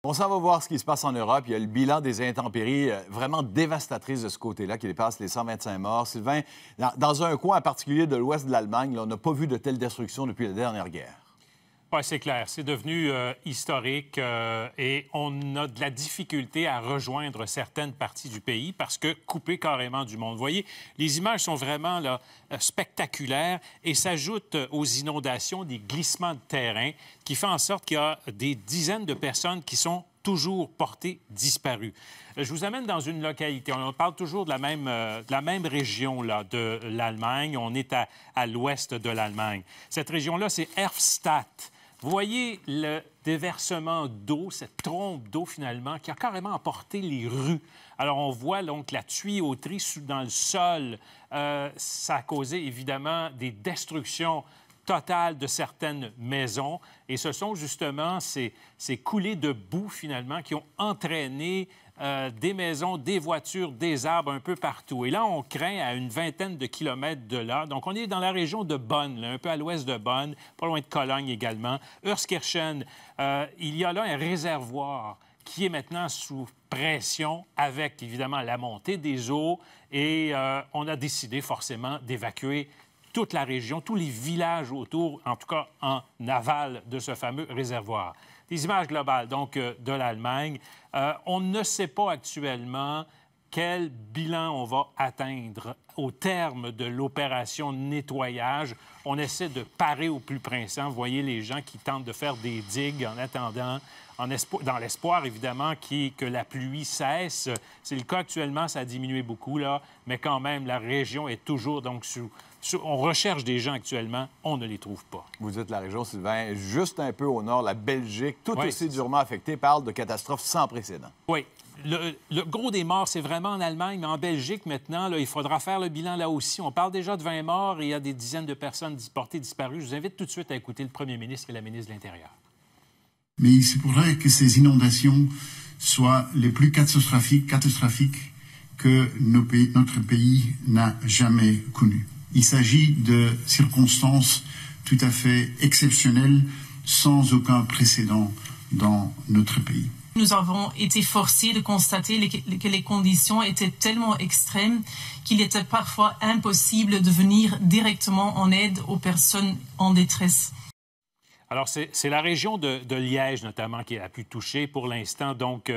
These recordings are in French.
On s'en va voir ce qui se passe en Europe. Il y a le bilan des intempéries vraiment dévastatrices de ce côté-là qui dépasse les 125 morts. Sylvain, dans un coin en particulier de l'ouest de l'Allemagne, on n'a pas vu de telle destruction depuis la dernière guerre. Oui, c'est clair. C'est devenu historique et on a de la difficulté à rejoindre certaines parties du pays parce que coupé carrément du monde. Vous voyez, les images sont vraiment là, spectaculaires et s'ajoutent aux inondations des glissements de terrain qui font en sorte qu'il y a des dizaines de personnes qui sont toujours portées disparues. Je vous amène dans une localité. On parle toujours de la même région là, de l'Allemagne. On est à l'ouest de l'Allemagne. Cette région-là, c'est Erfstadt. Vous voyez le déversement d'eau, cette trompe d'eau, finalement, qui a carrément emporté les rues. Alors, on voit donc la tuyauterie dans le sol. Ça a causé, évidemment, des destructions totales de certaines maisons. Et ce sont justement ces coulées de boue, finalement, qui ont entraîné des maisons, des voitures, des arbres un peu partout. Et là, on craint à une vingtaine de kilomètres de là. Donc, on est dans la région de Bonn, là, un peu à l'ouest de Bonn, pas loin de Cologne également. Eurskirchen, il y a là un réservoir qui est maintenant sous pression avec, évidemment, la montée des eaux. Et on a décidé forcément d'évacuer toute la région, tous les villages autour, en tout cas en aval de ce fameux réservoir. Des images globales, donc, de l'Allemagne. On ne sait pas actuellement quel bilan on va atteindre au terme de l'opération nettoyage. On essaie de parer au plus pressant. Vous voyez les gens qui tentent de faire des digues en attendant, dans l'espoir, évidemment, que la pluie cesse. C'est le cas actuellement, ça a diminué beaucoup, là, mais quand même, la région est toujours donc on recherche des gens actuellement, on ne les trouve pas. Vous dites la région, Sylvain, juste un peu au nord, la Belgique, tout aussi durement affectée, parle de catastrophes sans précédent. Oui. Le gros des morts, c'est vraiment en Allemagne, mais en Belgique, maintenant, là, il faudra faire le bilan là aussi. On parle déjà de 20 morts et il y a des dizaines de personnes portées disparues. Je vous invite tout de suite à écouter le premier ministre et la ministre de l'Intérieur. Mais il se pourrait que ces inondations soient les plus catastrophiques que notre pays n'a jamais connues. Il s'agit de circonstances tout à fait exceptionnelles, sans aucun précédent dans notre pays. Nous avons été forcés de constater que les conditions étaient tellement extrêmes qu'il était parfois impossible de venir directement en aide aux personnes en détresse. Alors, c'est la région de Liège, notamment, qui est la plus touchée pour l'instant. Donc,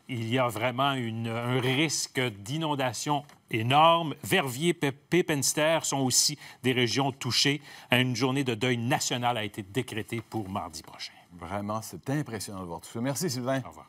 il y a vraiment un risque d'inondation énorme. Verviers, Pepinster sont aussi des régions touchées. Une journée de deuil national a été décrétée pour mardi prochain. Vraiment, c'est impressionnant de voir tout ça. Merci, Sylvain. Au revoir.